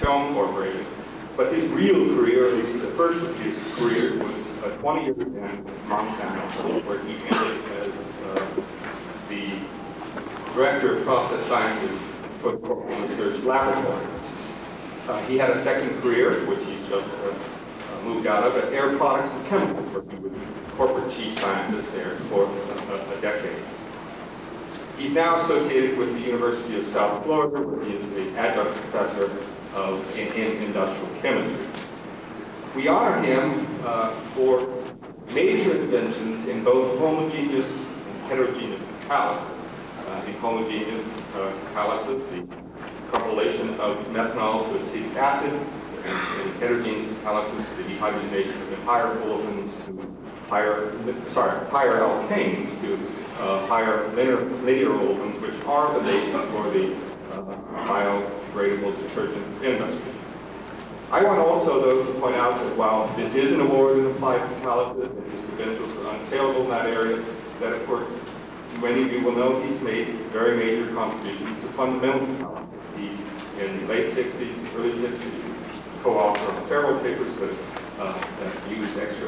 Film Corporation. But his real career, at least the first of his career, was 20 years in Monsanto, where he ended as the Director of Process Sciences for the Corporal Research Laboratory. He had a second career, which he's just moved out of, at Air Products and Chemicals, where he was corporate chief scientist there for a decade. He's now associated with the University of South Florida, where he is the adjunct professor in industrial chemistry. We honor him for major inventions in both homogeneous and heterogeneous catalysis. In homogeneous catalysis, the coagulation of methanol to acetic acid, and in heterogeneous catalysis, the dehydrogenation of the higher olefins to higher alkanes to higher linear olefins, which are the basis for the biodegradable detergent industry. I want also, though, to point out that while this is an award in applied catalysis, and his credentials are unassailable in that area, that of course, many of you will know he's made very major contributions to fundamental catalysis. He, in the late 60s, early 60s, he's co-author on several papers that use extra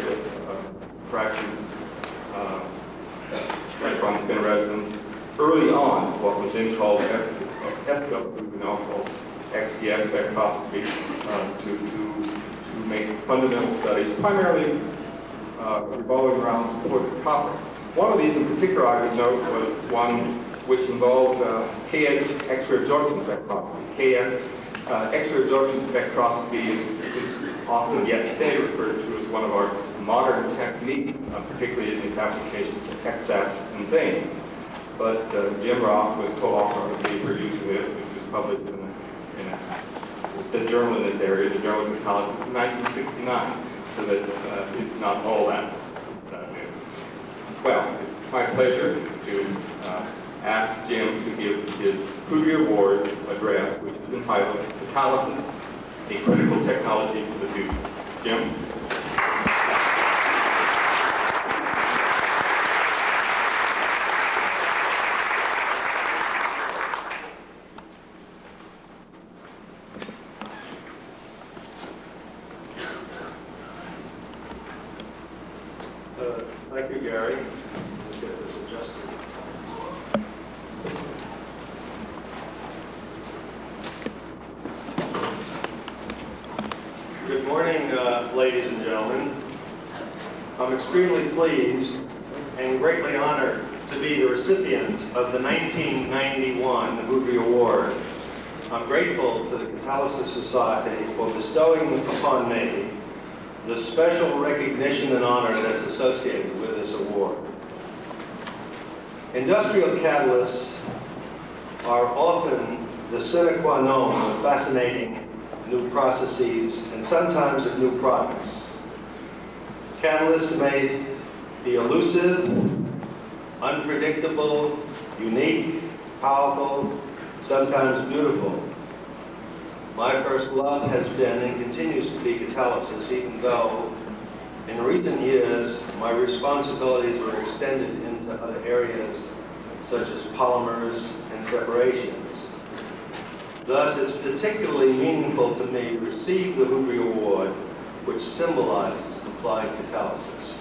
fraction electron spin resonance. Early on, what was then called XDS spectroscopy to make fundamental studies, primarily revolving around supported copper. One of these in particular I would note was one which involved KX X-ray absorption spectroscopy. KX X-ray absorption spectroscopy is often yet today referred to as one of our modern techniques, particularly in its applications to XAPs and things. But Jim Roth was co-author on a paper using this, which was published in the journal in this area, the Journal of Catalysis, in 1969, so that it's not all that new. Well, it's my pleasure to ask Jim to give his Houdry Award address, which is entitled Catalysis, a Critical Technology for the Future. Jim? Thank you, Gary. Let's get this adjusted. Good morning, ladies and gentlemen. I'm extremely pleased and greatly honored to be the recipient of the 1991 Houdry Award. I'm grateful to the Catalysis Society for bestowing upon me the special recognition and honor that's associated with this award. Industrial catalysts are often the sine qua non of fascinating new processes and sometimes of new products. Catalysts may be elusive, unpredictable, unique, powerful, sometimes beautiful. My first love has been and continues to be catalysis, even though in recent years my responsibilities were extended into other areas such as polymers and separations. Thus, it's particularly meaningful to me to receive the Houdry Award, which symbolizes applied catalysis.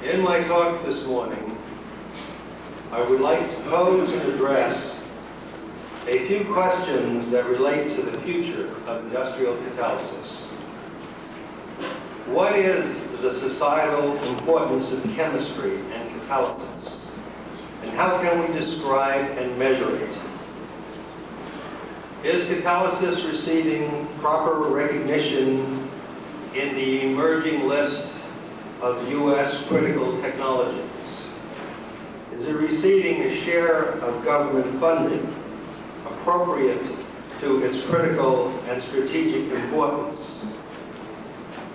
In my talk this morning, I would like to pose and address a few questions that relate to the future of industrial catalysis. What is the societal importance of chemistry and catalysis? And how can we describe and measure it? Is catalysis receiving proper recognition in the emerging list of U.S. critical technologies? Is it receiving a share of government funding appropriate to its critical and strategic importance?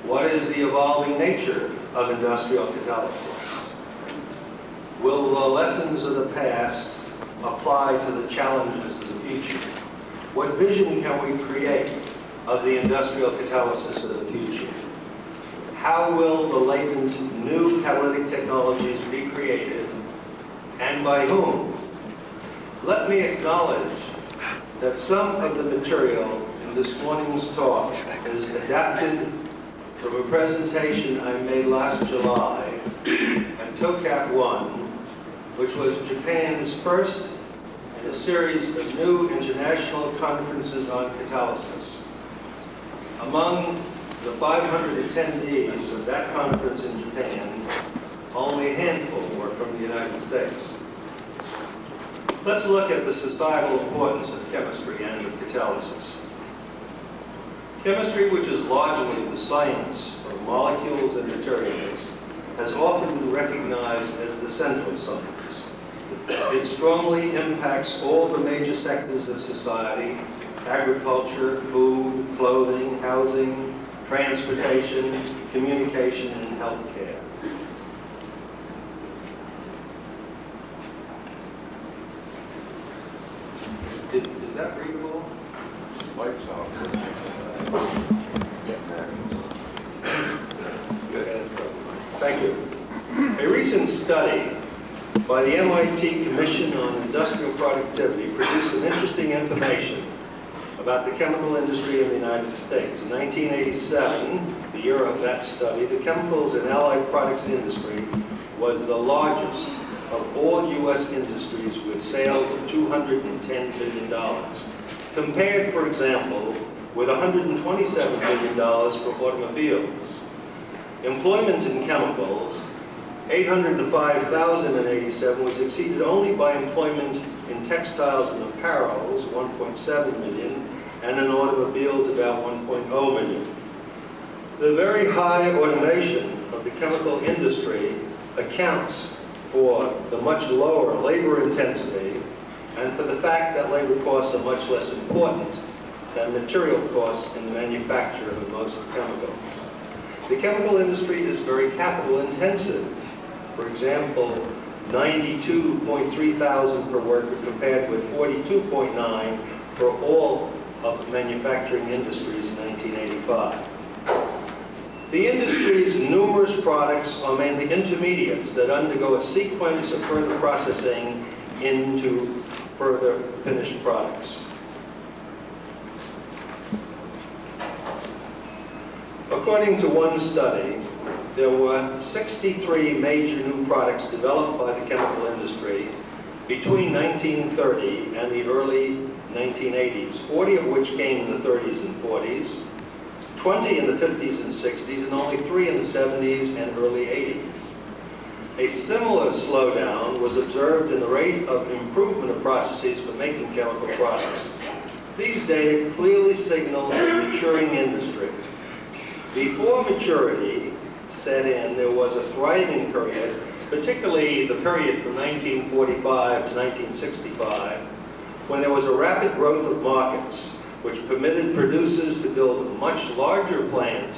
What is the evolving nature of industrial catalysis? Will the lessons of the past apply to the challenges of the future? What vision can we create of the industrial catalysis of the future? How will the latent new catalytic technologies be created, and by whom? Let me acknowledge that some of the material in this morning's talk is adapted from a presentation I made last July at TOCAP 1, which was Japan's first in a series of new international conferences on catalysis. Among the 500 attendees of that conference in Japan, only a handful were from the United States. Let's look at the societal importance of chemistry and of catalysis. Chemistry, which is largely the science of molecules and materials, has often been recognized as the central science. It strongly impacts all the major sectors of society: agriculture, food, clothing, housing, transportation, communication, and healthcare. Is that readable? Lights off. Good. Thank you. A recent study by the MIT Commission on Industrial Productivity produced some interesting information about the chemical industry in the United States. In 1987, the year of that study, the chemicals and allied products industry was the largest of all U.S. industries with sales of $210 billion, compared, for example, with $127 billion for automobiles. Employment in chemicals, 805,000 in 87, was exceeded only by employment in textiles and apparels, 1.7 million, and in automobiles, about 1.0 million. The very high automation of the chemical industry accounts for the much lower labor intensity and for the fact that labor costs are much less important than material costs in the manufacture of most chemicals. The chemical industry is very capital intensive. For example, 92.3 thousand per worker compared with 42.9 for all of the manufacturing industries in 1985. The industry's numerous products are mainly intermediates that undergo a sequence of further processing into further finished products. According to one study, there were 63 major new products developed by the chemical industry between 1930 and the early 1980s, 40 of which came in the 30s and 40s, 20 in the 50s and 60s, and only 3 in the 70s and early 80s. A similar slowdown was observed in the rate of improvement of processes for making chemical products. These data clearly signal a maturing industry. Before maturity set in, there was a thriving period, particularly the period from 1945 to 1965, when there was a rapid growth of markets, which permitted producers to build much larger plants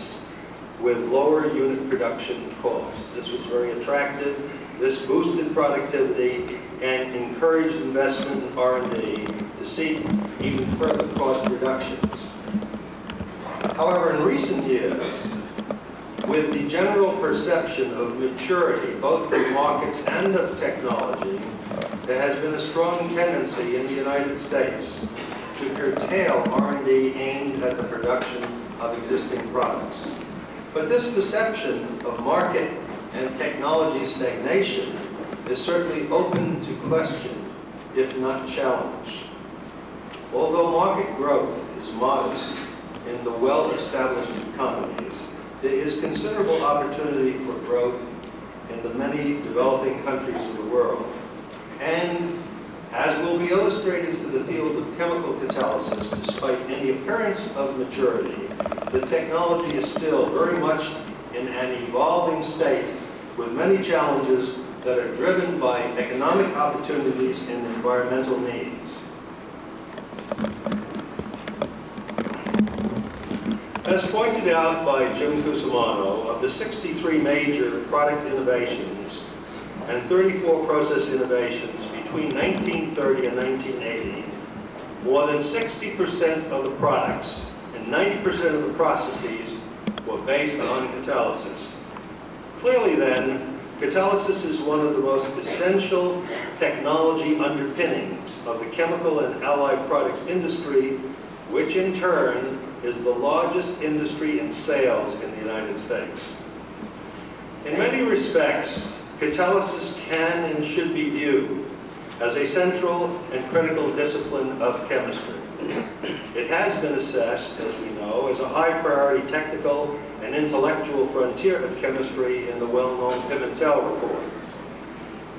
with lower unit production costs. This was very attractive. This boosted productivity and encouraged investment in R&D to seek even further cost reductions. However, in recent years, with the general perception of maturity, both of markets and of technology, there has been a strong tendency in the United States to curtail R&D aimed at the production of existing products. But this perception of market and technology stagnation is certainly open to question, if not challenge. Although market growth is modest in the well-established economies, there is considerable opportunity for growth in the many developing countries of the world. And as will be illustrated for the field of chemical catalysis, despite any appearance of maturity, the technology is still very much in an evolving state with many challenges that are driven by economic opportunities and environmental needs. As pointed out by Jim Cusimano, of the 63 major product innovations and 34 process innovations between 1930 and 1980, more than 60% of the products and 90% of the processes were based on catalysis. Clearly then, catalysis is one of the most essential technology underpinnings of the chemical and allied products industry, which in turn is the largest industry in sales in the United States. In many respects, catalysis can and should be viewed as a central and critical discipline of chemistry. It has been assessed, as we know, as a high-priority technical and intellectual frontier of chemistry in the well-known Pimentel report.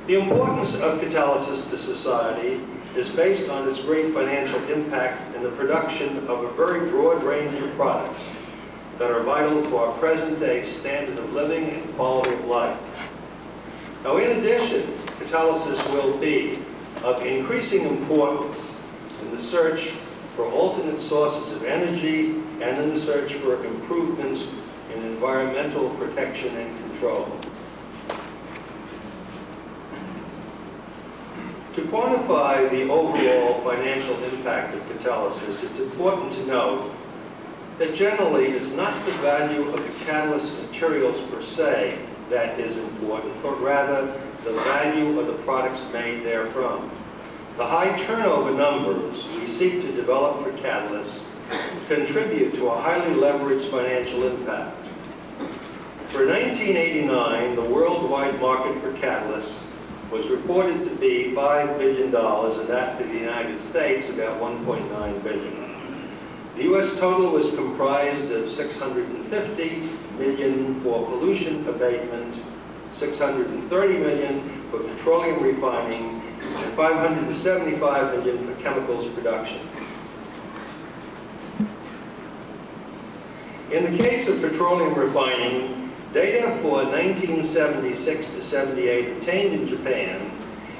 The importance of catalysis to society is based on its great financial impact in the production of a very broad range of products that are vital to our present-day standard of living and quality of life. Now, in addition, catalysis will be of increasing importance in the search for alternate sources of energy and in the search for improvements in environmental protection and control. To quantify the overall financial impact of catalysis, it's important to note that generally it's not the value of the catalyst materials per se that is important, but rather the value of the products made therefm. The high turnover numbers we seek to develop for catalysts contribute to a highly leveraged financial impact. For 1989, the worldwide market for catalysts was reported to be $5 billion, and that for the United States about $1.9 billion. The U.S. total was comprised of $650 million for pollution abatement, $630 million for petroleum refining, and $575 million for chemicals production. In the case of petroleum refining, data for 1976 to 78 obtained in Japan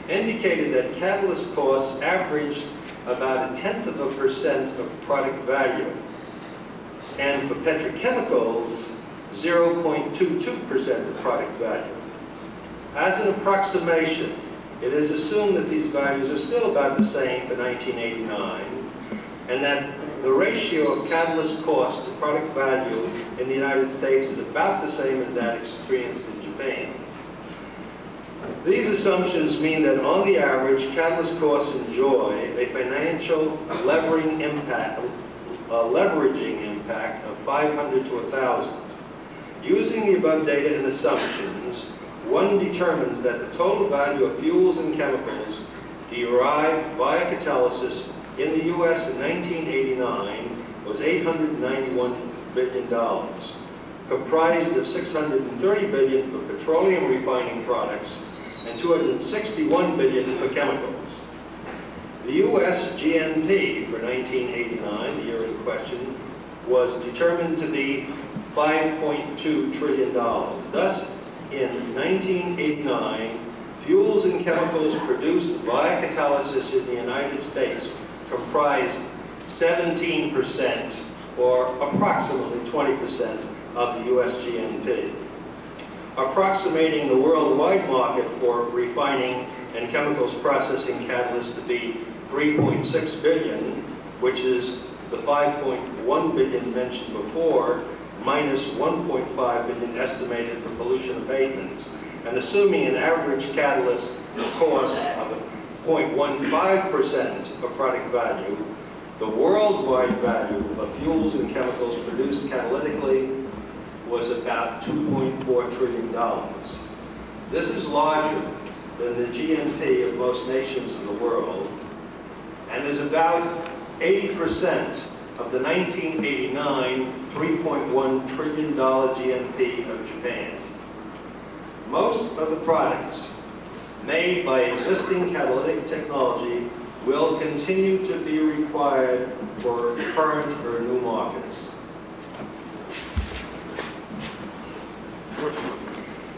indicated that catalyst costs averaged about 0.1% of product value, and for petrochemicals, 0.22% of product value. As an approximation, it is assumed that these values are still about the same for 1989, and that the ratio of catalyst cost to product value in the United States is about the same as that experienced in Japan. These assumptions mean that on the average, catalyst costs enjoy a financial leveraging impact of 500 to 1,000. Using the above data and assumptions, one determines that the total value of fuels and chemicals derived via catalysis in the U.S. in 1989 was $891 billion, comprised of $630 billion for petroleum refining products and $261 billion for chemicals. The U.S. GNP for 1989, the year in question, was determined to be $5.2 trillion. Thus, in 1989, fuels and chemicals produced via catalysis in the United States comprised 17%, or approximately 20% of the U.S. GNP. Approximating the worldwide market for refining and chemicals processing catalysts to be $3.6 billion, which is the $5.1 billion mentioned before, minus $1.5 billion estimated for pollution abatement, and assuming an average catalyst cost of 0.15% of product value, the worldwide value of fuels and chemicals produced catalytically was about $2.4 trillion. This is larger than the GNP of most nations in the world, and is about 80% of the 1989 $3.1 trillion GNP of Japan. Most of the products made by existing catalytic technology will continue to be required for current or new markets.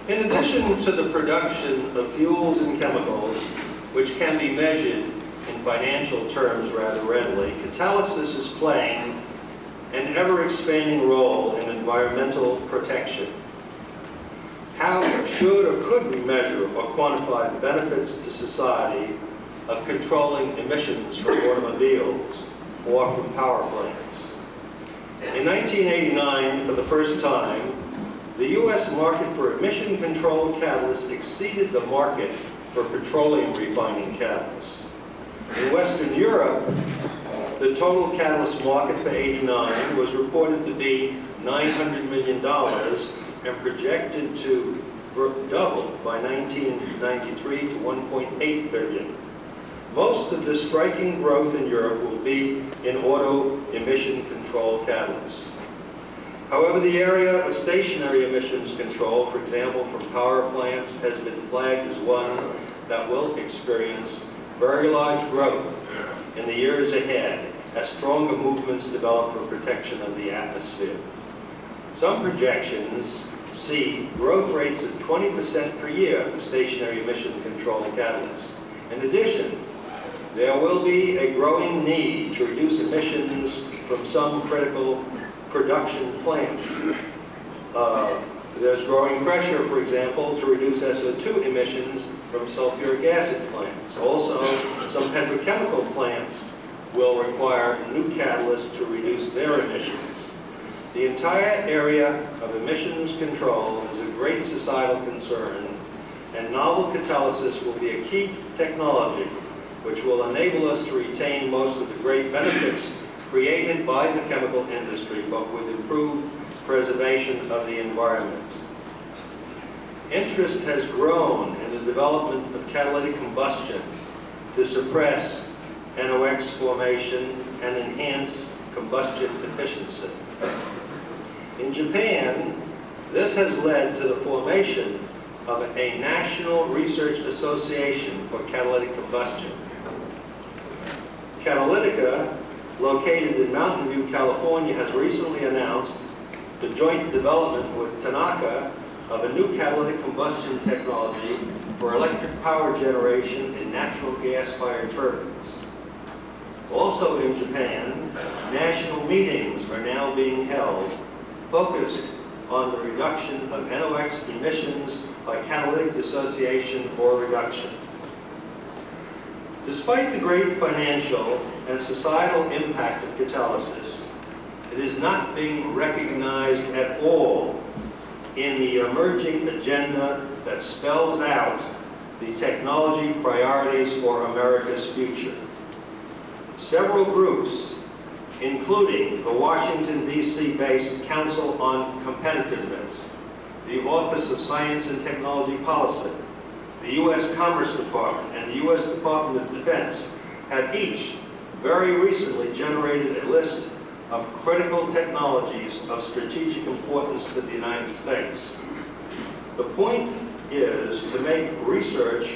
In addition to the production of fuels and chemicals, which can be measured in financial terms rather readily, catalysis is playing an ever-expanding role in environmental protection. How should or could we measure or quantify the benefits to society of controlling emissions from automobiles or from power plants? In 1989, for the first time, the U.S. market for emission control catalysts exceeded the market for petroleum refining catalysts. In Western Europe, the total catalyst market for '89 was reported to be $900 million and projected to double by 1993 to 1.8 billion. Most of this striking growth in Europe will be in auto emission control catalysts. However, the area of stationary emissions control, for example, from power plants, has been flagged as one that will experience very large growth in the years ahead as stronger movements develop for protection of the atmosphere. Some projections see growth rates of 20% per year for stationary emission control catalysts. In addition, there will be a growing need to reduce emissions from some critical production plants. There's growing pressure, for example, to reduce SO2 emissions from sulfuric acid plants. Also, some petrochemical plants will require new catalysts to reduce their emissions. The entire area of emissions control is a great societal concern, and novel catalysis will be a key technology which will enable us to retain most of the great benefits created by the chemical industry, but with improved preservation of the environment. Interest has grown in the development of catalytic combustion to suppress NOx formation and enhance combustion efficiency. In Japan, this has led to the formation of a National Research Association for Catalytic Combustion. Catalytica, located in Mountain View, California, has recently announced the joint development with Tanaka of a new catalytic combustion technology for electric power generation in natural gas-fired turbines. Also in Japan, national meetings are now being held focused on the reduction of NOx emissions by catalytic dissociation or reduction. Despite the great financial and societal impact of catalysis, it is not being recognized at all in the emerging agenda that spells out the technology priorities for America's future. Several groups, including the Washington, D.C.-based Council on Competitiveness, the Office of Science and Technology Policy, the U.S. Commerce Department, and the U.S. Department of Defense, have each very recently generated a list of critical technologies of strategic importance to the United States. The point is to make research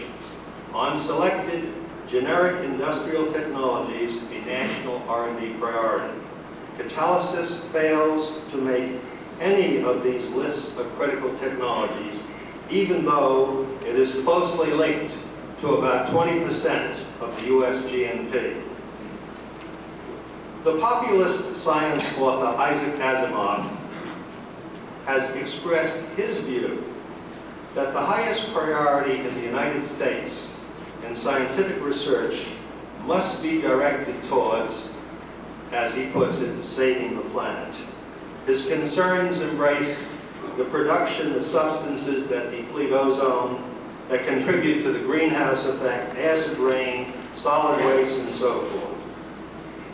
on selected generic industrial technologies a national R&D priority. Catalysis fails to make any of these lists of critical technologies, even though it is closely linked to about 20% of the U.S. GNP. The populist science author Isaac Asimov has expressed his view that the highest priority in the United States in scientific research must be directed towards, as he puts it, saving the planet. His concerns embrace the production of substances that deplete ozone, that contribute to the greenhouse effect, acid rain, solid waste, and so forth.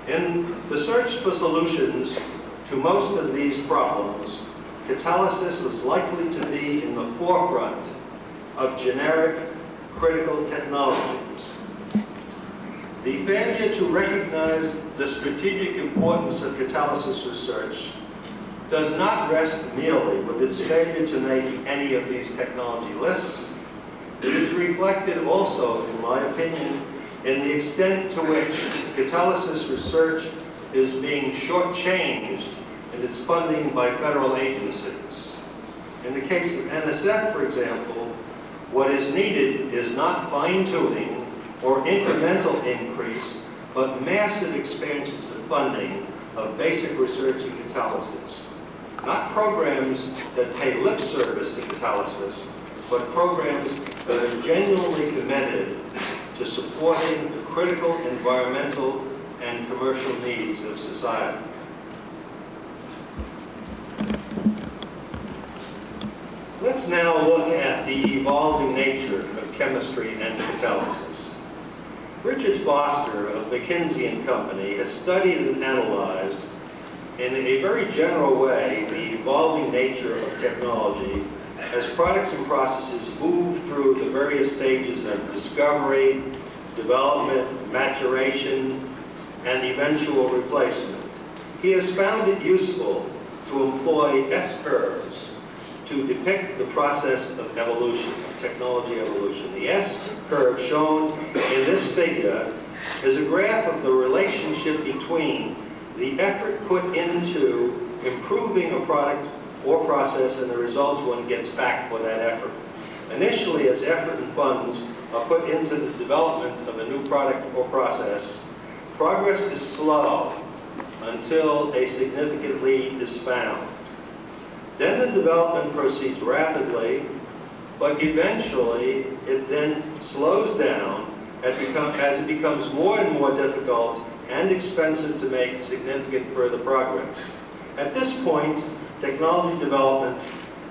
In the search for solutions to most of these problems, catalysis is likely to be in the forefront of generic critical technologies. The failure to recognize the strategic importance of catalysis research does not rest merely with its failure to make any of these technology lists. It is reflected also, in my opinion, in the extent to which catalysis research is being shortchanged in its funding by federal agencies. In the case of NSF, for example, what is needed is not fine-tuning or incremental increase, but massive expansions of funding of basic research in catalysis. Not programs that pay lip service to catalysis, but programs that are genuinely committed to supporting the critical environmental and commercial needs of society. Let's now look at the evolving nature of chemistry and catalysis. Richard Foster of McKinsey and Company has studied and analyzed in a very general way the evolving nature of technology as products and processes move through the various stages of discovery, development, maturation, and eventual replacement. He has found it useful to employ S-curves to depict the process of evolution, technology evolution. The S-curve shown in this figure is a graph of the relationship between the effort put into improving a product or process and the results one gets back for that effort. Initially, as effort and funds are put into the development of a new product or process, progress is slow until a significant lead is found. Then the development proceeds rapidly, but eventually it then slows down as it becomes more and more difficult and expensive to make significant further progress. At this point, technology development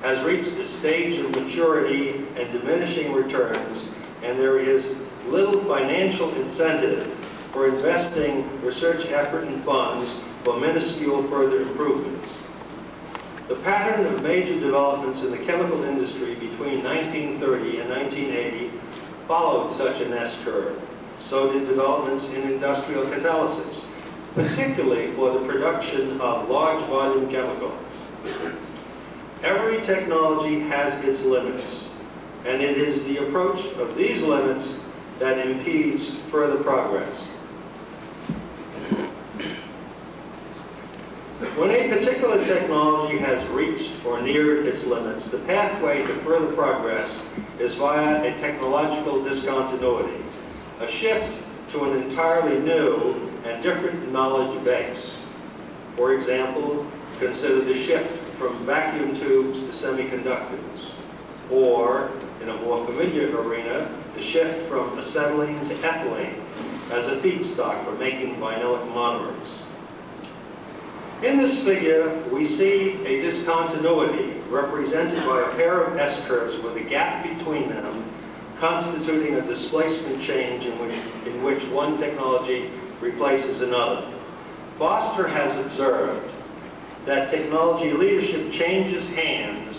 has reached a stage of maturity and diminishing returns, and there is little financial incentive for investing research effort and funds for minuscule further improvements. The pattern of major developments in the chemical industry between 1930 and 1980 followed such an S-curve. So did developments in industrial catalysis, particularly for the production of large volume chemicals. Every technology has its limits, and it is the approach of these limits that impedes further progress. When a particular technology has reached or neared its limits, the pathway to further progress is via a technological discontinuity, a shift to an entirely new and different knowledge base. For example, consider the shift from vacuum tubes to semiconductors, or, in a more familiar arena, the shift from acetylene to ethylene as a feedstock for making vinylic monomers. In this figure, we see a discontinuity represented by a pair of S-curves with a gap between them constituting a displacement change in which one technology replaces another. Foster has observed that technology leadership changes hands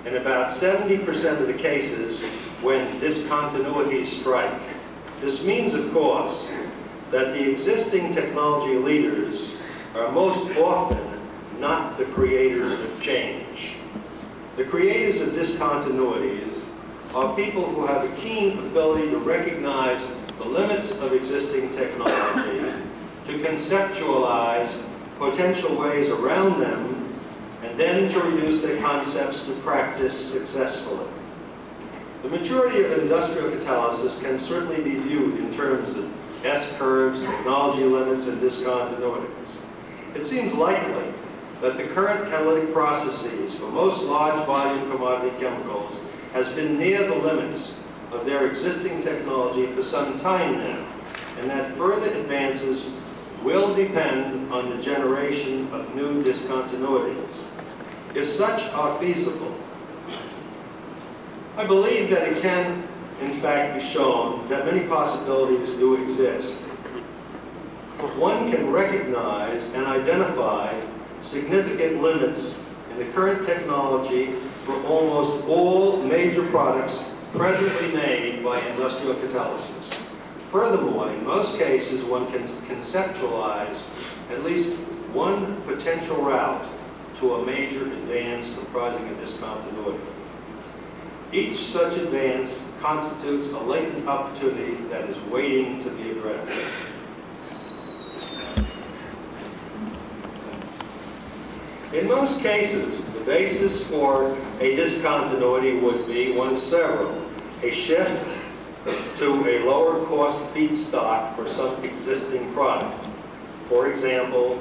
in about 70% of the cases when discontinuities strike. This means, of course, that the existing technology leaders are most often not the creators of change. The creators of discontinuities are people who have a keen ability to recognize the limits of existing technology, to conceptualize potential ways around them, and then to reduce their concepts to practice successfully. The maturity of industrial catalysis can certainly be viewed in terms of S-curves, technology limits, and discontinuities. It seems likely that the current catalytic processes for most large volume commodity chemicals has been near the limits of their existing technology for some time now, and that further advances will depend on the generation of new discontinuities. If such are feasible, I believe that it can, in fact, be shown that many possibilities do exist. One can recognize and identify significant limits in the current technology for almost all major products presently made by industrial catalysis. Furthermore, in most cases, one can conceptualize at least one potential route to a major advance comprising a discontinuity. Each such advance constitutes a latent opportunity that is waiting to be addressed. In most cases, the basis for a discontinuity would be one of several: a shift to a lower cost feedstock for some existing product. For example,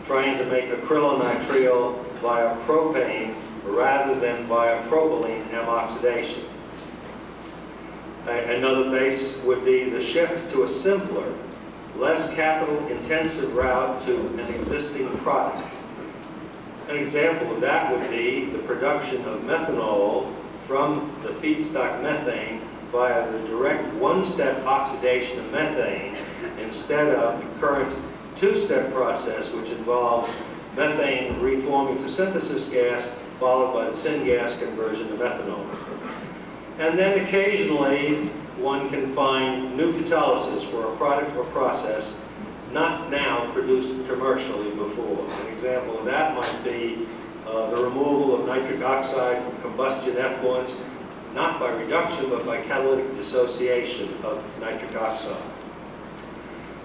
trying to make acrylonitrile via propane rather than via propylene oxidation. Another base would be the shift to a simpler, less capital-intensive route to an existing product. An example of that would be the production of methanol from the feedstock methane via the direct one-step oxidation of methane instead of the current two-step process, which involves methane reforming to synthesis gas followed by the syngas conversion to methanol. And then occasionally one can find new catalysis for a product or process not now produced commercially before. An example of that might be the removal of nitric oxide from combustion effluents, not by reduction, but by catalytic dissociation of nitric oxide.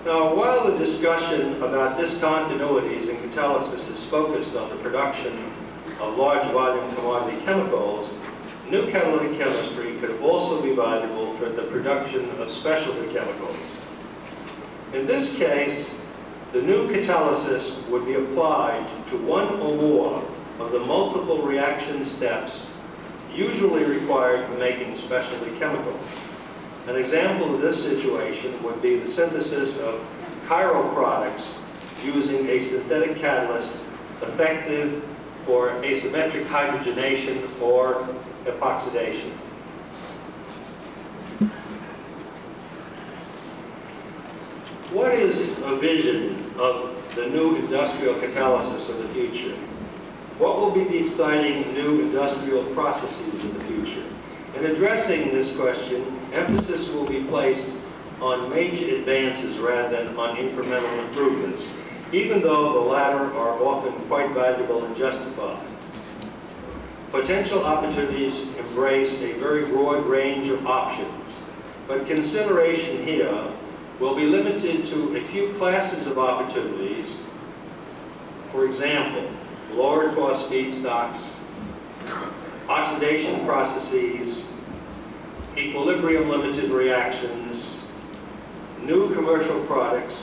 Now, while the discussion about discontinuities in catalysis is focused on the production of large volume commodity chemicals, new catalytic chemistry could also be valuable for the production of specialty chemicals. In this case, the new catalysis would be applied to one or more of the multiple reaction steps usually required for making specialty chemicals. An example of this situation would be the synthesis of chiral products using a synthetic catalyst effective for asymmetric hydrogenation or epoxidation. What is a vision of the new industrial catalysis of the future? What will be the exciting new industrial processes of the future? In addressing this question, emphasis will be placed on major advances rather than on incremental improvements, even though the latter are often quite valuable and justified. Potential opportunities embrace a very broad range of options, but consideration here will be limited to a few classes of opportunities. For example, lower cost feedstocks, oxidation processes, equilibrium limited reactions, new commercial products,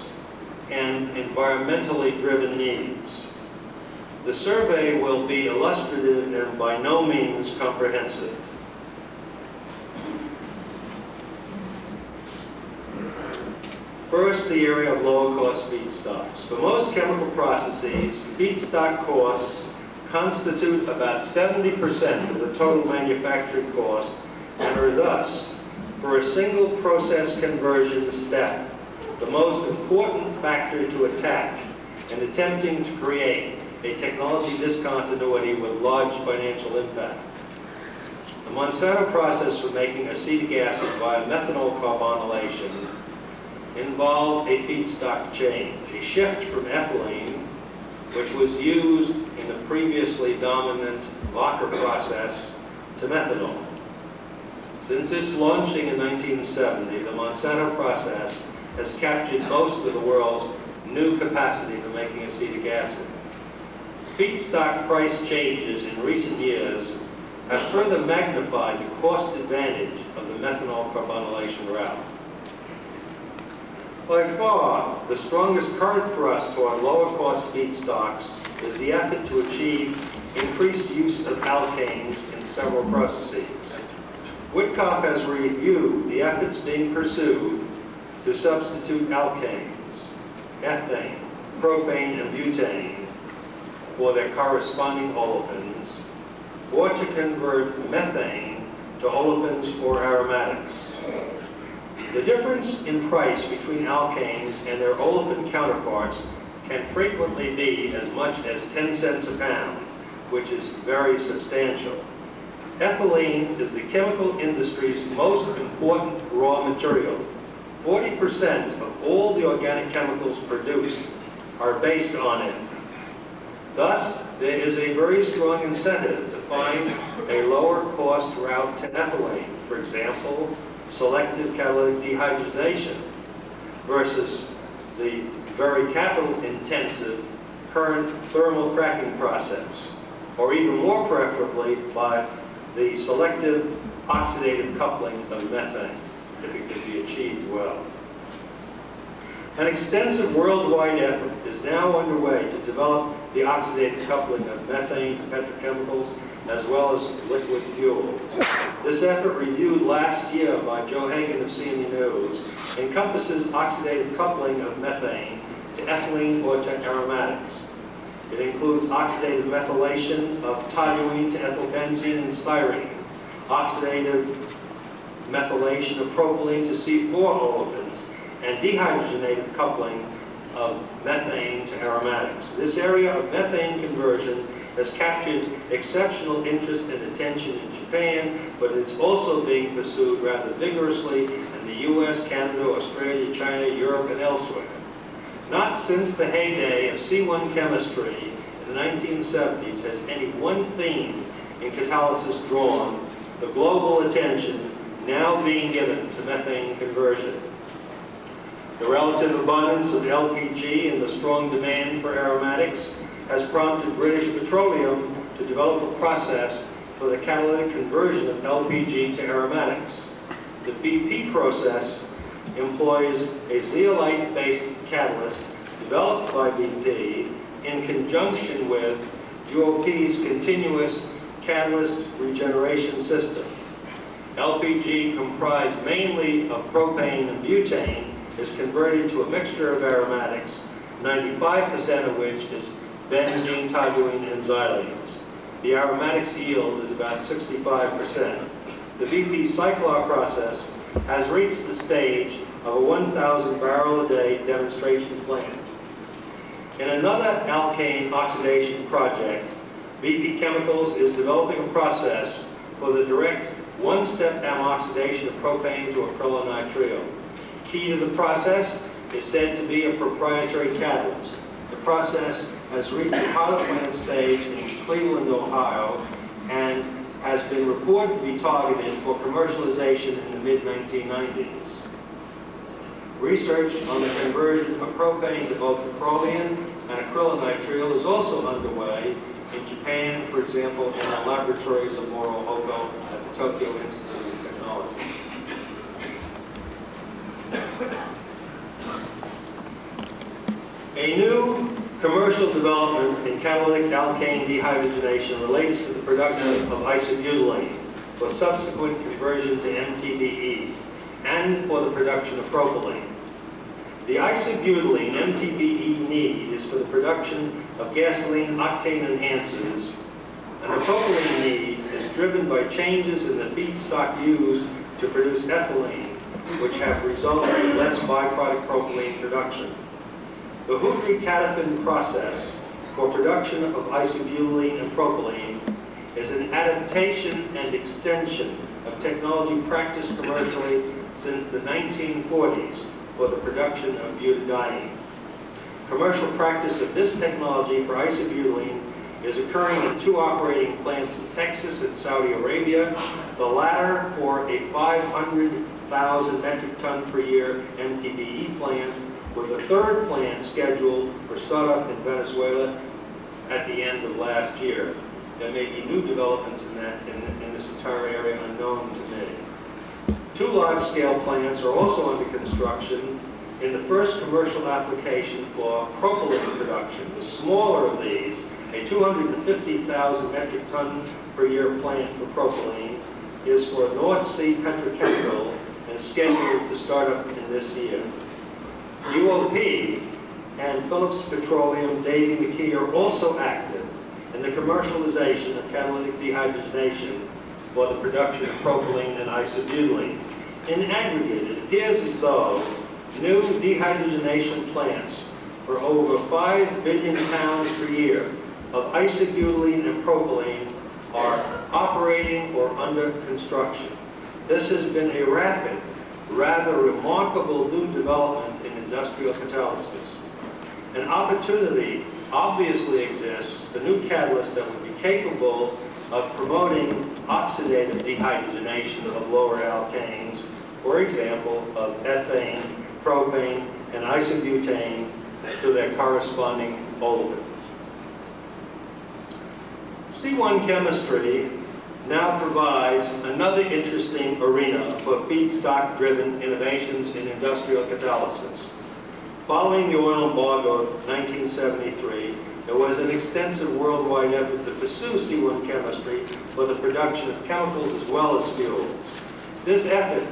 and environmentally driven needs. The survey will be illustrative and by no means comprehensive. First, the area of lower-cost feedstocks. For most chemical processes, feedstock costs constitute about 70% of the total manufacturing cost and are thus, for a single process conversion step, the most important factor to attack in attempting to create a technology discontinuity with large financial impact. The Monsanto process for making acetic acid via methanol carbonylation involved a feedstock change, a shift from ethylene, which was used in the previously dominant Wacker process, to methanol. Since its launching in 1970, the Monsanto process has captured most of the world's new capacity for making acetic acid. Feedstock price changes in recent years have further magnified the cost advantage of the methanol carbonylation route. By far, the strongest current thrust toward lower cost feedstocks is the effort to achieve increased use of alkanes in several processes. Witkoff has reviewed the efforts being pursued to substitute alkanes, ethane, propane, and butane for their corresponding olefins, or to convert methane to olefins or aromatics. The difference in price between alkanes and their olefin counterparts can frequently be as much as 10 cents a pound, which is very substantial. Ethylene is the chemical industry's most important raw material. 40% of all the organic chemicals produced are based on it. Thus, there is a very strong incentive to find a lower cost route to ethylene. For example, selective catalytic dehydrogenation versus the very capital-intensive current thermal cracking process, or even more preferably by the selective oxidative coupling of methane, if it can be achieved well. An extensive worldwide effort is now underway to develop the oxidative coupling of methane to petrochemicals as well as liquid fuels. This effort, reviewed last year by Joe Hagan of CME News, encompasses oxidative coupling of methane to ethylene or to aromatics. It includes oxidative methylation of toluene to ethylbenzene and styrene, oxidative methylation of propylene to C4 olefins, and dehydrogenated coupling of methane to aromatics. This area of methane conversion has captured exceptional interest and attention in Japan, but it's also being pursued rather vigorously in the US, Canada, Australia, China, Europe, and elsewhere. Not since the heyday of C1 chemistry in the 1970s has any one theme in catalysis drawn the global attention now being given to methane conversion. The relative abundance of LPG and the strong demand for aromatics has prompted British Petroleum to develop a process for the catalytic conversion of LPG to aromatics. The BP process employs a zeolite-based catalyst developed by BP in conjunction with UOP's continuous catalyst regeneration system. LPG, comprised mainly of propane and butane, is converted to a mixture of aromatics, 95% of which is benzene, toluene, and xylenes. The aromatics yield is about 65%. The BP Cyclar process has reached the stage of a 1,000 barrel a day demonstration plant. In another alkane oxidation project, BP Chemicals is developing a process for the direct one-step amoxidation of propane to acrylonitrile. Key to the process is said to be a proprietary catalyst. The process has reached the pilot plant stage in Cleveland, Ohio, and has been reported to be targeted for commercialization in the mid-1990s. Research on the conversion of propane to both petroleum and acrylonitrile is also underway in Japan, for example, in the laboratories of Morohoko at the Tokyo Institute of Technology. A new commercial development in catalytic alkane dehydrogenation relates to the production of isobutylene for subsequent conversion to MTBE and for the production of propylene. The isobutylene MTBE need is for the production of gasoline octane enhancers, and the propylene need is driven by changes in the feedstock used to produce ethylene, which have resulted in less byproduct propylene production. The Houdry cataphin process for production of isobutylene and propylene is an adaptation and extension of technology practiced commercially since the 1940s for the production of butadiene. Commercial practice of this technology for isobutylene is occurring in 2 operating plants in Texas and Saudi Arabia, the latter for a 500,000 metric ton per year MTBE plant, with a 3rd plant scheduled for startup in Venezuela at the end of last year. There may be new developments in this entire area unknown to me. 2 large-scale plants are also under construction in the first commercial application for propylene production. The smaller of these, a 250,000 metric ton per year plant for propylene, is for North Sea petrochemical and scheduled to start up in this year. UOP and Phillips Petroleum Davy McKee are also active in the commercialization of catalytic dehydrogenation for the production of propylene and isobutylene. In aggregate, it appears as though new dehydrogenation plants for over 5 billion pounds per year of isobutylene and propylene are operating or under construction. This has been a rapid, rather remarkable new development in industrial catalysis. An opportunity obviously exists for new catalysts that would be capable of promoting oxidative dehydrogenation of lower alkanes, for example, of ethane, propane, and isobutane to their corresponding olefins. C1 chemistry now provides another interesting arena for feedstock-driven innovations in industrial catalysis. Following the oil embargo of 1973, there was an extensive worldwide effort to pursue C1 chemistry for the production of chemicals as well as fuels. This effort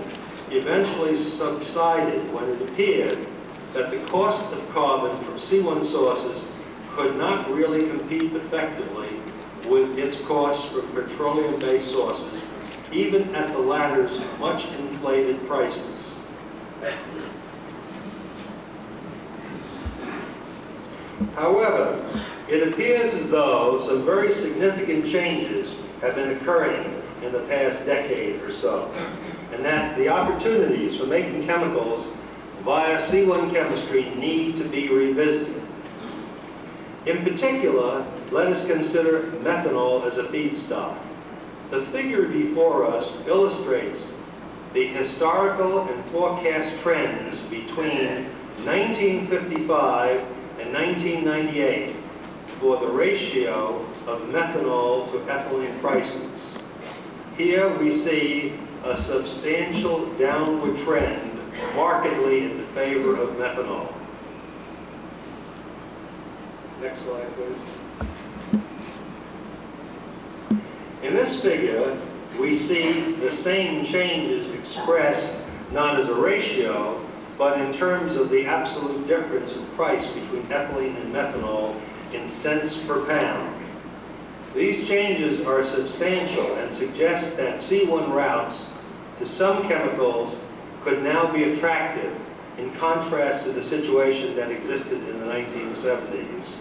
eventually subsided when it appeared that the cost of carbon from C1 sources could not really compete effectively with its costs from petroleum-based sources, even at the latter's much inflated prices. However, it appears as though some very significant changes have been occurring in the past decade or so, and that the opportunities for making chemicals via C1 chemistry need to be revisited. In particular, let us consider methanol as a feedstock. The figure before us illustrates the historical and forecast trends between 1955 and 1998 for the ratio of methanol to ethylene prices. Here we see a substantial downward trend, markedly in favor of methanol. Next slide, please. In this figure, we see the same changes expressed not as a ratio, but in terms of the absolute difference in price between ethylene and methanol in cents per pound. These changes are substantial and suggest that C1 routes to some chemicals could now be attractive in contrast to the situation that existed in the 1970s.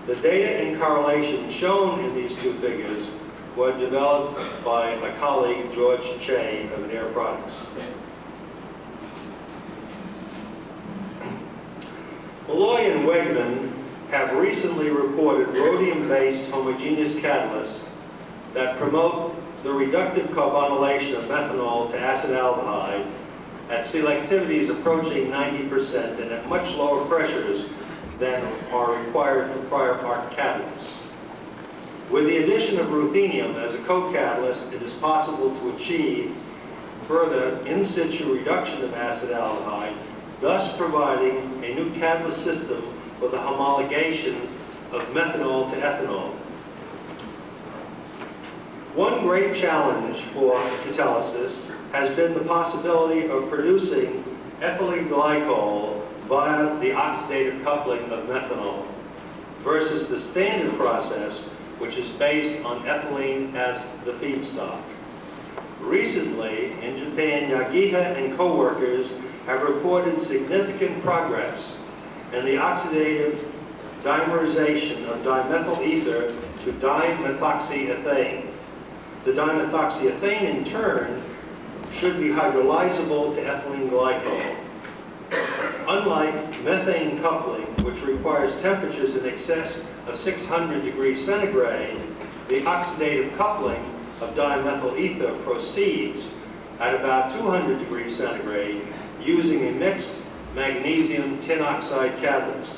The data and correlation shown in these two figures were developed by my colleague George Che of Air Products. Malloy and Wegman have recently reported rhodium-based homogeneous catalysts that promote the reductive carbonylation of methanol to acetaldehyde at selectivities approaching 90% and at much lower pressures than are required for prior arc catalysts. With the addition of ruthenium as a co-catalyst, it is possible to achieve further in situ reduction of acetaldehyde, thus providing a new catalyst system for the homologation of methanol to ethanol. One great challenge for catalysis has been the possibility of producing ethylene glycol via the oxidative coupling of methanol versus the standard process, which is based on ethylene as the feedstock. Recently, in Japan, Yagita and co-workers have reported significant progress in the oxidative dimerization of dimethyl ether to dimethoxyethane. The dimethoxyethane, in turn, should be hydrolyzable to ethylene glycol. Unlike methane coupling, which requires temperatures in excess of 600 degrees centigrade, the oxidative coupling of dimethyl ether proceeds at about 200 degrees centigrade using a mixed magnesium tin oxide catalyst.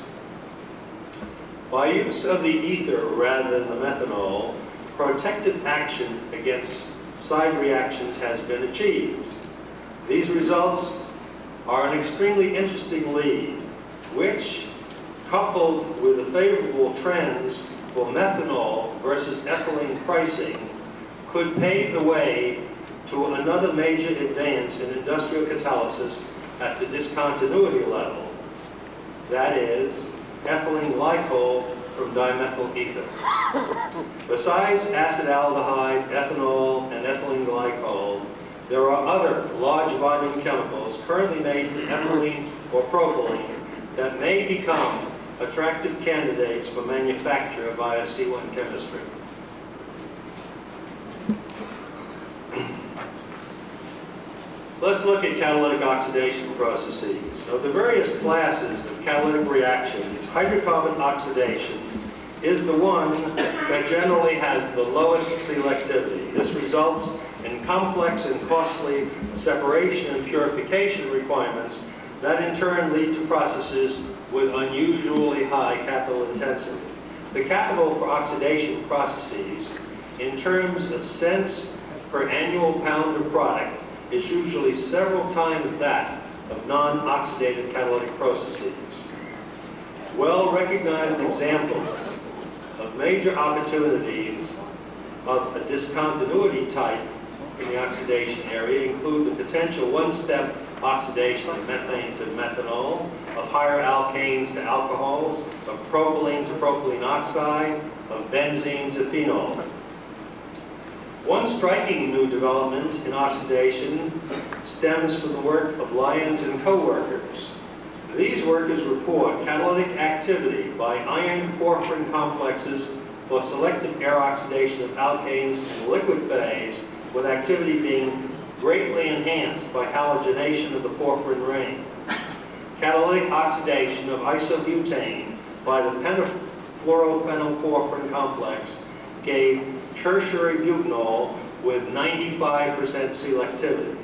By use of the ether rather than the methanol, protective action against side reactions has been achieved. These results are an extremely interesting lead, which, coupled with the favorable trends for methanol versus ethylene pricing, could pave the way to another major advance in industrial catalysis at the discontinuity level. That is, ethylene glycol from dimethyl ether. Besides acetaldehyde, ethanol, and ethylene glycol, there are other large volume chemicals currently made from ethylene or propylene that may become attractive candidates for manufacture via C1 chemistry. Let's look at catalytic oxidation processes. Of the various classes of catalytic reactions, hydrocarbon oxidation is the one that generally has the lowest selectivity. This results in complex and costly separation and purification requirements that in turn lead to processes with unusually high capital intensity. The capital for oxidation processes, in terms of cents per annual pound of product, is usually several times that of non-oxidative catalytic processes. Well-recognized examples of major opportunities of a discontinuity type in the oxidation area include the potential one-step oxidation of methane to methanol, of higher alkanes to alcohols, of propylene to propylene oxide, of benzene to phenol. One striking new development in oxidation stems from the work of Lyons and co-workers. These workers report catalytic activity by iron porphyrin complexes for selective air oxidation of alkanes in the liquid phase, with activity being greatly enhanced by halogenation of the porphyrin ring. Catalytic oxidation of isobutane by the pentafluorophenylporphyrin complex gave tertiary butanol with 95% selectivity.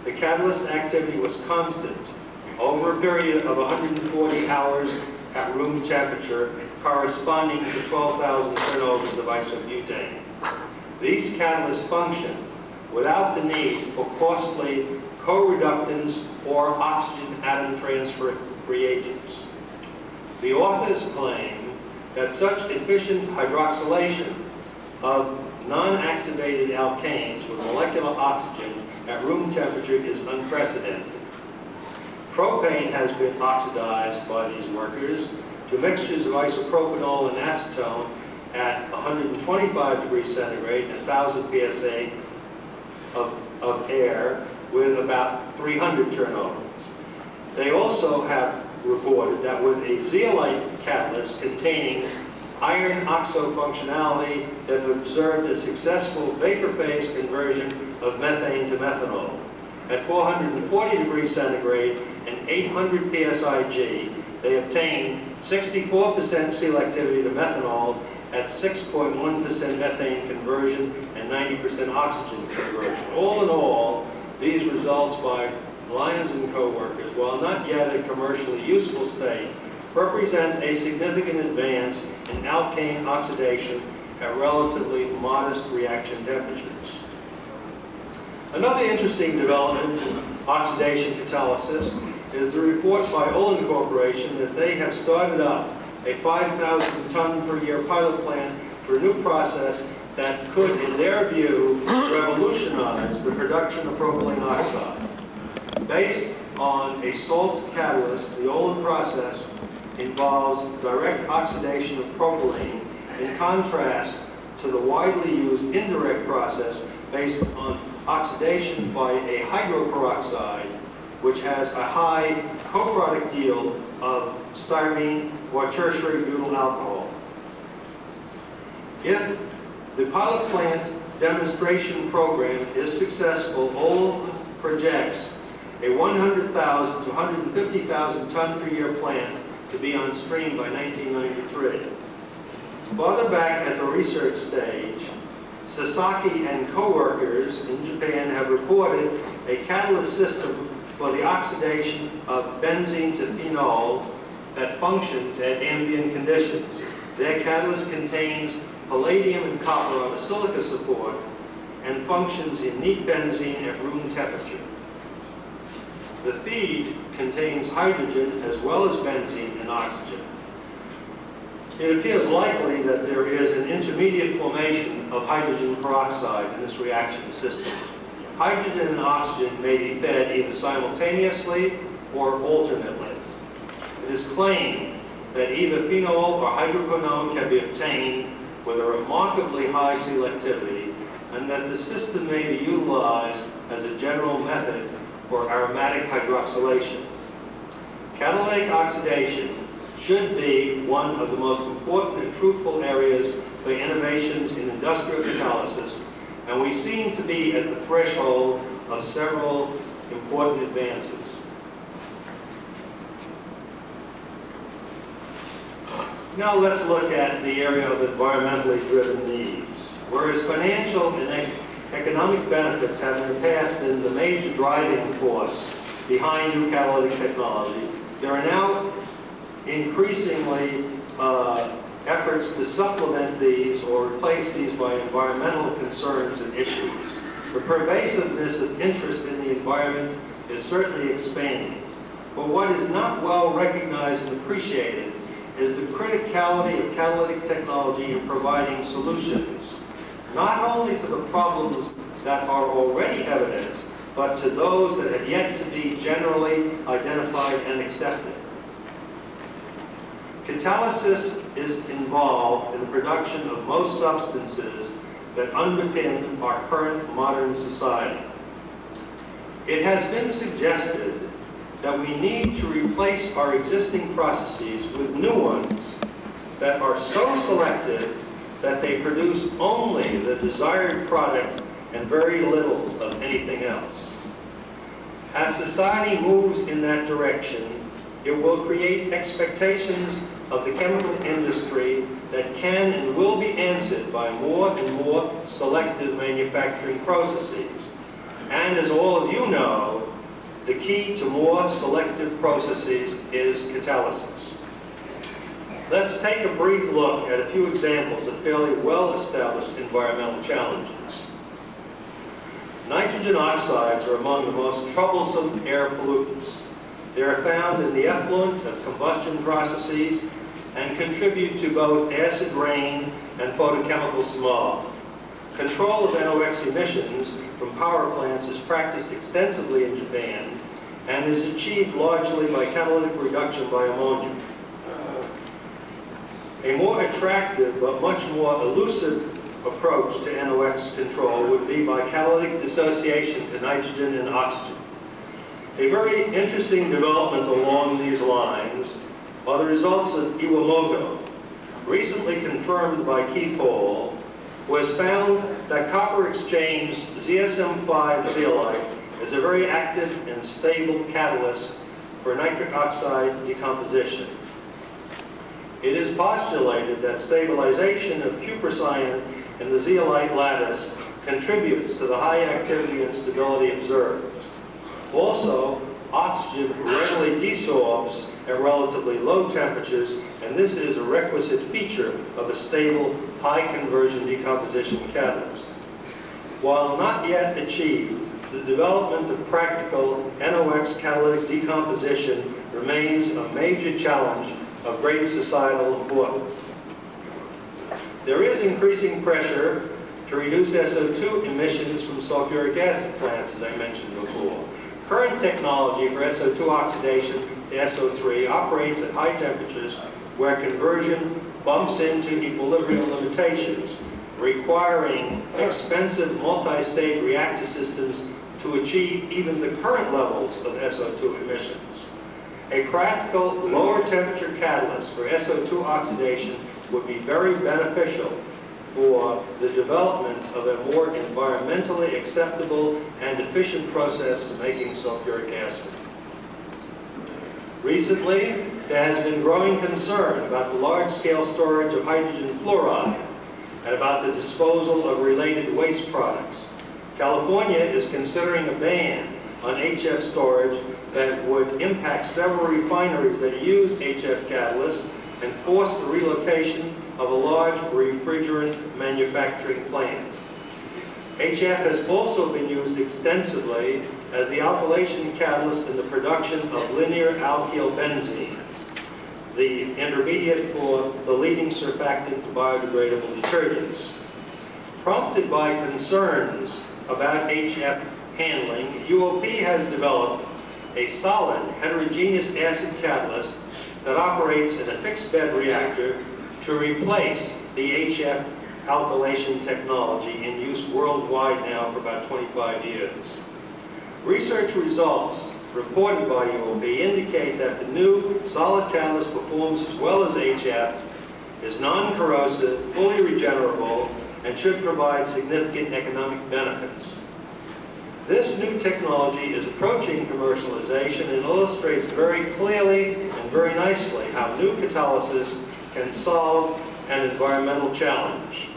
The catalyst activity was constant over a period of 140 hours at room temperature, corresponding to 12,000 turnovers of isobutane. These catalysts function without the need for costly co-reductants or oxygen atom transfer reagents. The authors claim that such efficient hydroxylation of non-activated alkanes with molecular oxygen at room temperature is unprecedented. Propane has been oxidized by these workers to mixtures of isopropanol and acetone at 125 degrees centigrade and 1,000 psi of air with about 300 turnovers. They also have reported that with a zeolite catalyst containing iron oxo functionality, they've observed a successful vapor phase conversion of methane to methanol. At 440 degrees centigrade and 800 psig, they obtained 64% selectivity to methanol at 6.1% methane conversion and 90% oxygen conversion. All in all, these results by Lyons and co-workers, while not yet a commercially useful state, represent a significant advance in alkane oxidation at relatively modest reaction temperatures. Another interesting development in oxidation catalysis is the report by Olin Corporation that they have started up a 5,000 ton per year pilot plant for a new process that could, in their view, revolutionize the production of propylene oxide. Based on a salt catalyst, the Olin process involves direct oxidation of propylene, in contrast to the widely used indirect process based on oxidation by a hydroperoxide, which has a high co-product yield of styrene or tertiary butyl alcohol. If the pilot plant demonstration program is successful, Olin projects a 100,000 to 150,000 ton per year plant to be on stream by 1993. Farther back at the research stage, Sasaki and co-workers in Japan have reported a catalyst system for the oxidation of benzene to phenol that functions at ambient conditions. Their catalyst contains palladium and copper on a silica support and functions in neat benzene at room temperature. The feed contains hydrogen as well as benzene and oxygen. It appears likely that there is an intermediate formation of hydrogen peroxide in this reaction system. Hydrogen and oxygen may be fed either simultaneously or alternately. It is claimed that either phenol or hydroquinone can be obtained with a remarkably high selectivity, and that the system may be utilized as a general method for aromatic hydroxylation. Catalytic oxidation should be one of the most important and fruitful areas for innovations in industrial catalysis, and we seem to be at the threshold of several important advances. Now let's look at the area of environmentally driven needs. Whereas financial and economic benefits have in the past been the major driving force behind new catalytic technology, there are now increasingly efforts to supplement these or replace these by environmental concerns and issues. The pervasiveness of interest in the environment is certainly expanding, but what is not well recognized and appreciated is the criticality of catalytic technology in providing solutions, not only to the problems that are already evident, but to those that have yet to be generally identified and accepted. Catalysis is involved in the production of most substances that underpin our current modern society. It has been suggested that we need to replace our existing processes with new ones that are so selective that they produce only the desired product and very little of anything else. As society moves in that direction, it will create expectations of the chemical industry that can and will be answered by more and more selective manufacturing processes. And as all of you know, the key to more selective processes is catalysis. Let's take a brief look at a few examples of fairly well-established environmental challenges. Nitrogen oxides are among the most troublesome air pollutants. They are found in the effluent of combustion processes and contribute to both acid rain and photochemical smog. Control of NOx emissions from power plants is practiced extensively in Japan and is achieved largely by catalytic reduction by ammonia. A more attractive but much more elusive approach to NOx control would be by catalytic dissociation to nitrogen and oxygen. A very interesting development along these lines are the results of Iwamoto. Recently confirmed by Keith Hall, was found that copper exchange ZSM5 zeolite is a very active and stable catalyst for nitric oxide decomposition. It is postulated that stabilization of cuprocyan in the zeolite lattice contributes to the high activity and stability observed. Also, oxygen readily desorbs at relatively low temperatures, and this is a requisite feature of a stable, high-conversion decomposition catalyst. While not yet achieved, the development of practical NOx catalytic decomposition remains a major challenge of great societal importance. There is increasing pressure to reduce SO2 emissions from sulfuric acid plants, as I mentioned before. Current technology for SO2 oxidation to SO3 operates at high temperatures where conversion bumps into equilibrium limitations, requiring expensive multi-stage reactor systems to achieve even the current levels of SO2 emissions. A practical lower temperature catalyst for SO2 oxidation would be very beneficial for the development of a more environmentally acceptable and efficient process for making sulfuric acid. Recently, there has been growing concern about the large-scale storage of hydrogen fluoride and about the disposal of related waste products. California is considering a ban on HF storage that would impact several refineries that use HF catalysts and force the relocation of a large refrigerant manufacturing plant. HF has also been used extensively as the alkylation catalyst in the production of linear alkyl benzenes, the intermediate for the leading surfactant to biodegradable detergents. Prompted by concerns about HF handling, UOP has developed a solid heterogeneous acid catalyst that operates in a fixed bed reactor to replace the HF alkylation technology in use worldwide now for about 25 years. Research results reported by UOP indicate that the new solid catalyst performs as well as HF, is non-corrosive, fully regenerable, and should provide significant economic benefits. This new technology is approaching commercialization and illustrates very clearly and very nicely how new catalysis can solve an environmental challenge.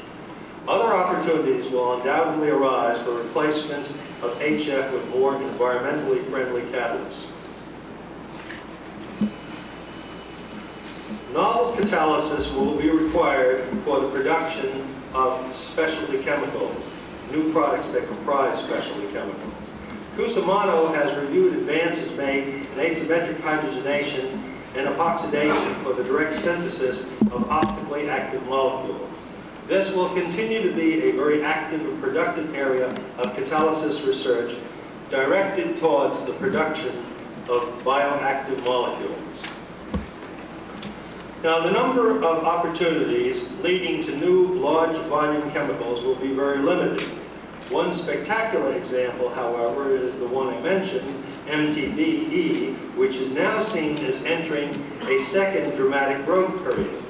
Other opportunities will undoubtedly arise for replacement of HF with more environmentally friendly catalysts. Novel catalysis will be required for the production of specialty chemicals, new products that comprise specialty chemicals. Kusumoto has reviewed advances made in asymmetric hydrogenation and epoxidation for the direct synthesis of optically active molecules. This will continue to be a very active and productive area of catalysis research directed towards the production of bioactive molecules. Now, the number of opportunities leading to new large volume chemicals will be very limited. One spectacular example, however, is the one I mentioned, MTBE, which is now seen as entering a second dramatic growth period.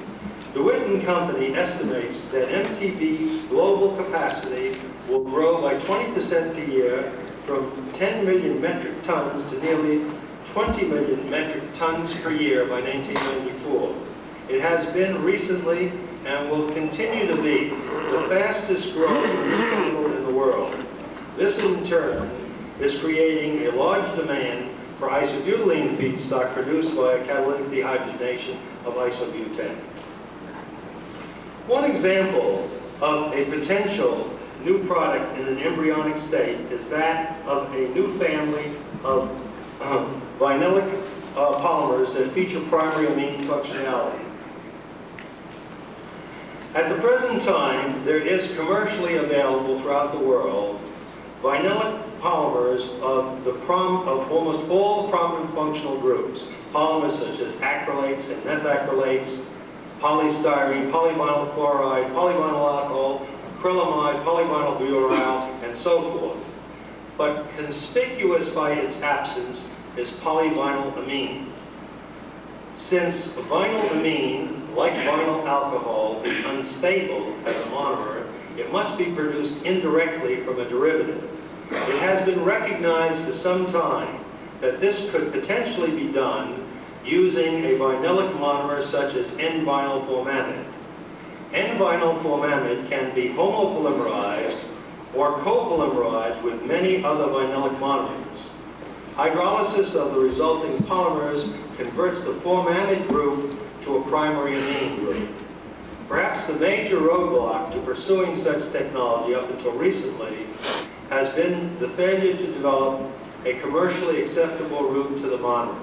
The Whitman Company estimates that MTBE global capacity will grow by 20% per year from 10 million metric tons to nearly 20 million metric tons per year by 1994. It has been recently and will continue to be the fastest growing chemical in the world. This in turn is creating a large demand for isobutylene feedstock produced by catalytic dehydrogenation of isobutane. One example of a potential new product in an embryonic state is that of a new family of vinylic polymers that feature primary amine functionality. At the present time, there is commercially available throughout the world vinylic polymers of almost all prominent functional groups. Polymers such as acrylates and methacrylates, polystyrene, polyvinyl chloride, polyvinyl alcohol, acrylamide, polyvinyl butyl, and so forth. But conspicuous by its absence is polyvinyl amine. Since vinyl amine, like vinyl alcohol, is unstable as a monomer, it must be produced indirectly from a derivative. It has been recognized for some time that this could potentially be done using a vinylic monomer such as N-vinyl formamide. N-vinyl formamide can be homopolymerized or copolymerized with many other vinylic monomers. Hydrolysis of the resulting polymers converts the formamide group to a primary amine group. Perhaps the major roadblock to pursuing such technology up until recently has been the failure to develop a commercially acceptable route to the monomer.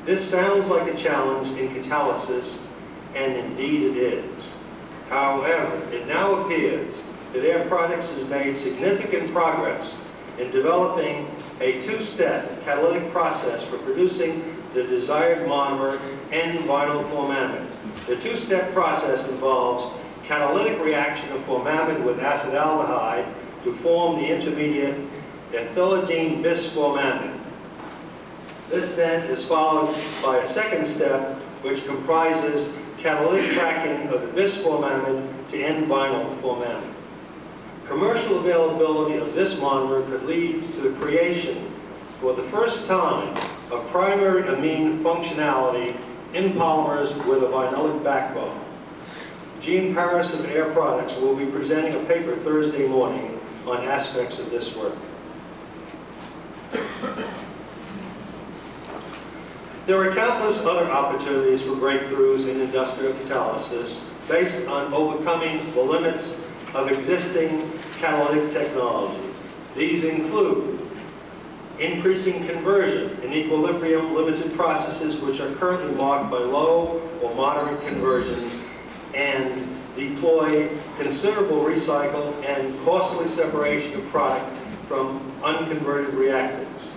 This sounds like a challenge in catalysis, and indeed it is. However, it now appears that Air Products has made significant progress in developing a two-step catalytic process for producing the desired monomer N-vinyl formamide. The two-step process involves catalytic reaction of formamide with acetaldehyde to form the intermediate ethylidene bis formamide. This then is followed by a second step, which comprises catalytic cracking of the bis formamide to N-vinyl formamide. Commercial availability of this monomer could lead to the creation, for the first time, of primary amine functionality in polymers with a vinylic backbone. Gene Paris of Air Products will be presenting a paper Thursday morning on aspects of this work. There are countless other opportunities for breakthroughs in industrial catalysis based on overcoming the limits of existing catalytic technology. These include increasing conversion in equilibrium limited processes which are currently marked by low or moderate conversions, and deploy considerable recycle and costly separation of product from unconverted reactants.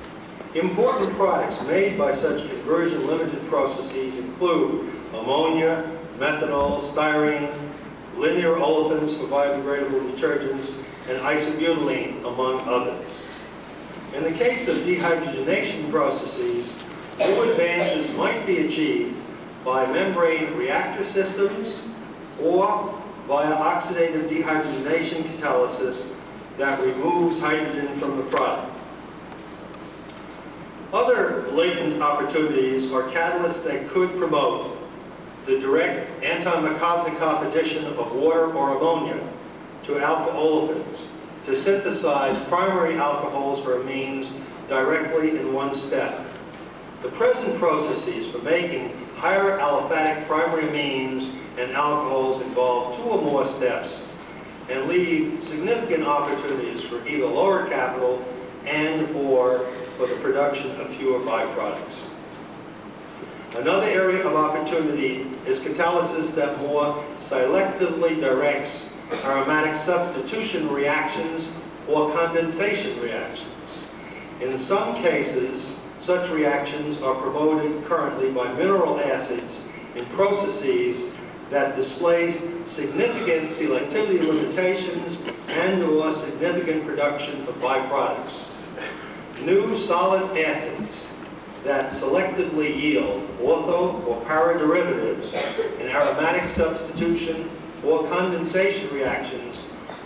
Important products made by such conversion limited processes include ammonia, methanol, styrene, linear olefins for biodegradable detergents, and isobutylene, among others. In the case of dehydrogenation processes, new advances might be achieved by membrane reactor systems or via oxidative dehydrogenation catalysis that removes hydrogen from the product. Other latent opportunities are catalysts that could promote the direct anti-Markovnikov addition of water or ammonia to alpha olefins to synthesize primary alcohols or amines directly in one step. The present processes for making higher aliphatic primary amines and alcohols involve 2 or more steps and leave significant opportunities for either lower capital and/or for the production of fewer byproducts. Another area of opportunity is catalysis that more selectively directs aromatic substitution reactions or condensation reactions. In some cases, such reactions are promoted currently by mineral acids in processes that display significant selectivity limitations and/or significant production of byproducts. New solid acids that selectively yield ortho or para derivatives in aromatic substitution or condensation reactions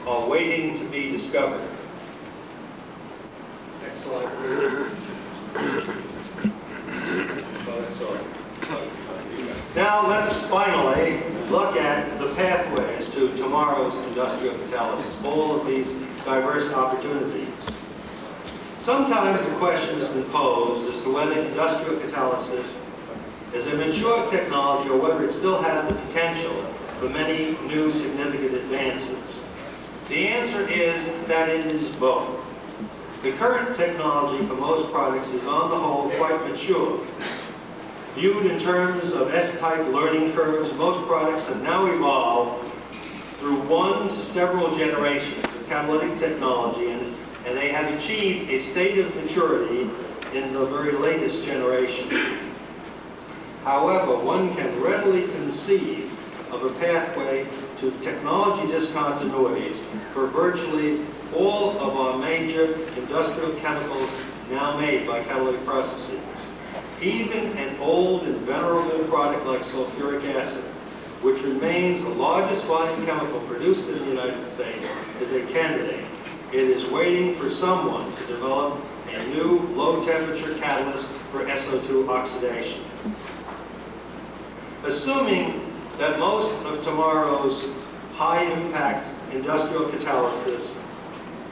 are waiting to be discovered. Next slide, please. Oh, that's all. Now let's finally look at the pathways to tomorrow's industrial catalysis, all of these diverse opportunities. Sometimes the question has been posed as to whether industrial catalysis is a mature technology or whether it still has the potential for many new significant advances. The answer is that it is both. The current technology for most products is on the whole quite mature. Viewed in terms of S-type learning curves, most products have now evolved through one to several generations of catalytic technology, and they have achieved a state of maturity in the very latest generation. However, one can readily conceive of a pathway to technology discontinuities for virtually all of our major industrial chemicals now made by catalytic processes. Even an old and venerable product like sulfuric acid, which remains the largest volume chemical produced in the United States, is a candidate. It is waiting for someone to develop a new low-temperature catalyst for SO2 oxidation. Assuming that most of tomorrow's high-impact industrial catalysis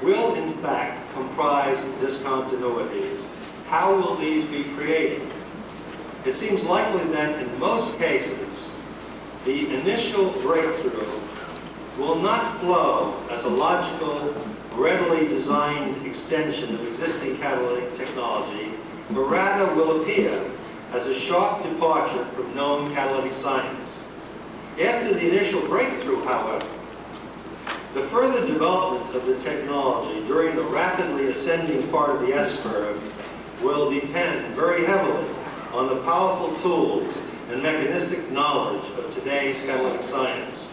will in fact comprise discontinuities, how will these be created? It seems likely that in most cases, the initial breakthrough will not flow as a logical, readily designed extension of existing catalytic technology, but rather will appear as a sharp departure from known catalytic science. After the initial breakthrough, however, the further development of the technology during the rapidly ascending part of the S-curve will depend very heavily on the powerful tools and mechanistic knowledge of today's catalytic science.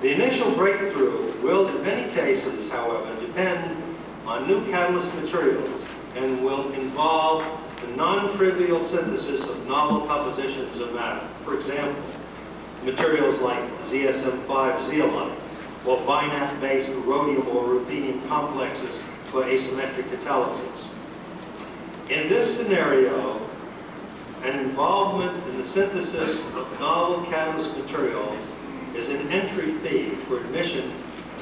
The initial breakthrough will, in many cases, however, depend on new catalyst materials and will involve the non-trivial synthesis of novel compositions of matter. For example, materials like ZSM5 zeolite or binaf-based rhodium or ruthenium complexes for asymmetric catalysis. In this scenario, an involvement in the synthesis of novel catalyst materials is an entry fee for admission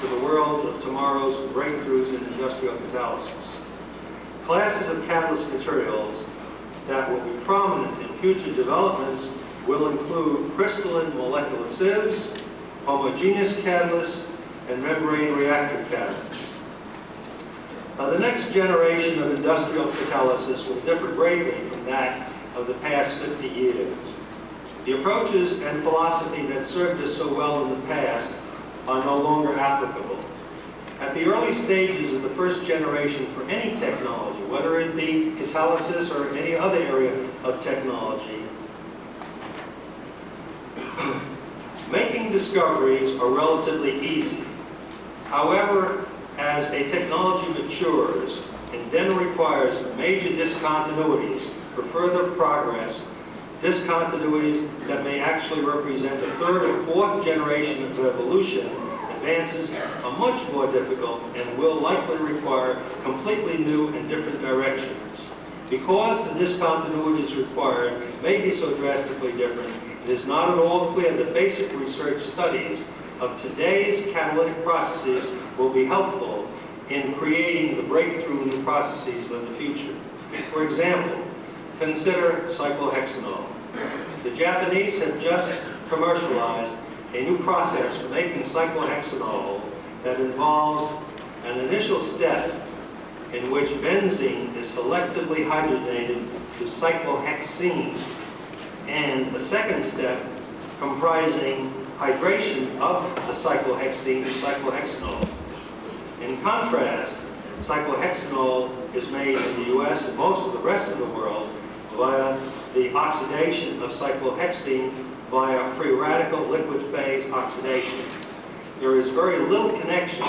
to the world of tomorrow's breakthroughs in industrial catalysis. Classes of catalyst materials that will be prominent in future developments will include crystalline molecular sieves, homogeneous catalysts, and membrane reactor catalysts. The next generation of industrial catalysis will differ greatly from that of the past 50 years. The approaches and philosophy that served us so well in the past are no longer applicable. At the early stages of the first generation for any technology, whether it be catalysis or any other area of technology, making discoveries are relatively easy. However, as a technology matures and then requires major discontinuities for further progress, discontinuities that may actually represent a third or fourth generation of evolution, advances are much more difficult and will likely require completely new and different directions. Because the discontinuities required may be so drastically different, it is not at all clear that basic research studies of today's catalytic processes will be helpful in creating the breakthrough new processes of the future. For example, consider cyclohexanol. The Japanese have just commercialized a new process for making cyclohexanol that involves an initial step in which benzene is selectively hydrogenated to cyclohexene, and a second step comprising hydration of the cyclohexene to cyclohexanol. In contrast, cyclohexanol is made in the U.S. and most of the rest of the world via the oxidation of cyclohexene via free radical liquid phase oxidation. There is very little connection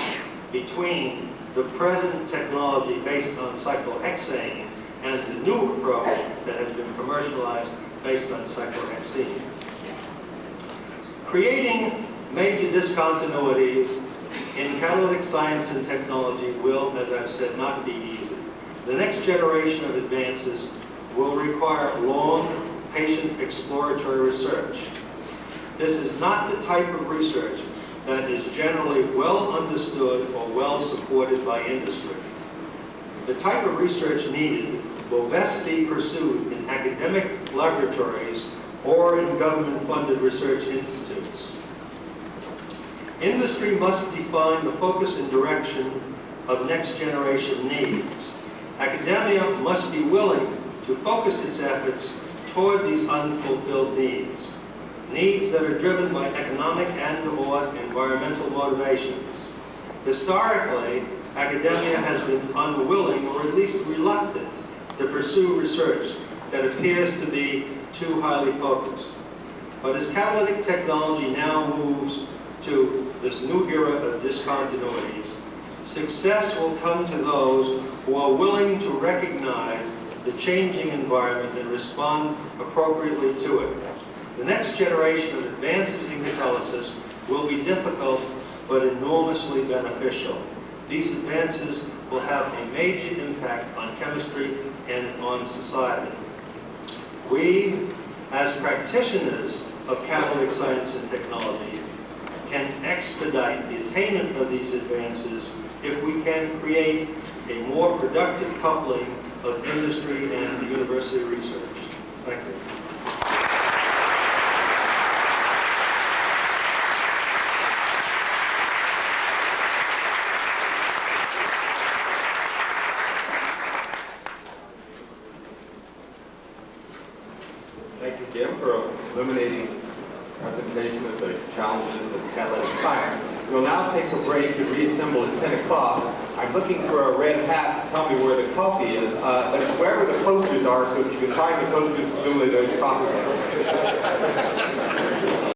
between the present technology based on cyclohexane and the new approach that has been commercialized based on cyclohexene. Creating major discontinuities in catalytic science and technology will, as I've said, not be easy. The next generation of advances will require long, patient exploratory research. This is not the type of research that is generally well understood or well supported by industry. The type of research needed will best be pursued in academic laboratories or in government-funded research institutes. Industry must define the focus and direction of next-generation needs. Academia must be willing to focus its efforts toward these unfulfilled needs, needs that are driven by economic and/or environmental motivations. Historically, academia has been unwilling, or at least reluctant, to pursue research that appears to be too highly focused. But as catalytic technology now moves to this new era of discontinuities, success will come to those who are willing to recognize the changing environment and respond appropriately to it. The next generation of advances in catalysis will be difficult but enormously beneficial. These advances will have a major impact on chemistry and on society. We, as practitioners of catalytic science and technology, can expedite the attainment of these advances if we can create a more productive coupling of industry and university research. Thank you. Thank you, Jim, for illuminating presentation of the challenges of catalytic science. We'll now take a break and reassemble at 10 o'clock. I'm looking for a red hat to tell me where the coffee is, but wherever the posters are, so if you can find the posters, presumably there's coffee there.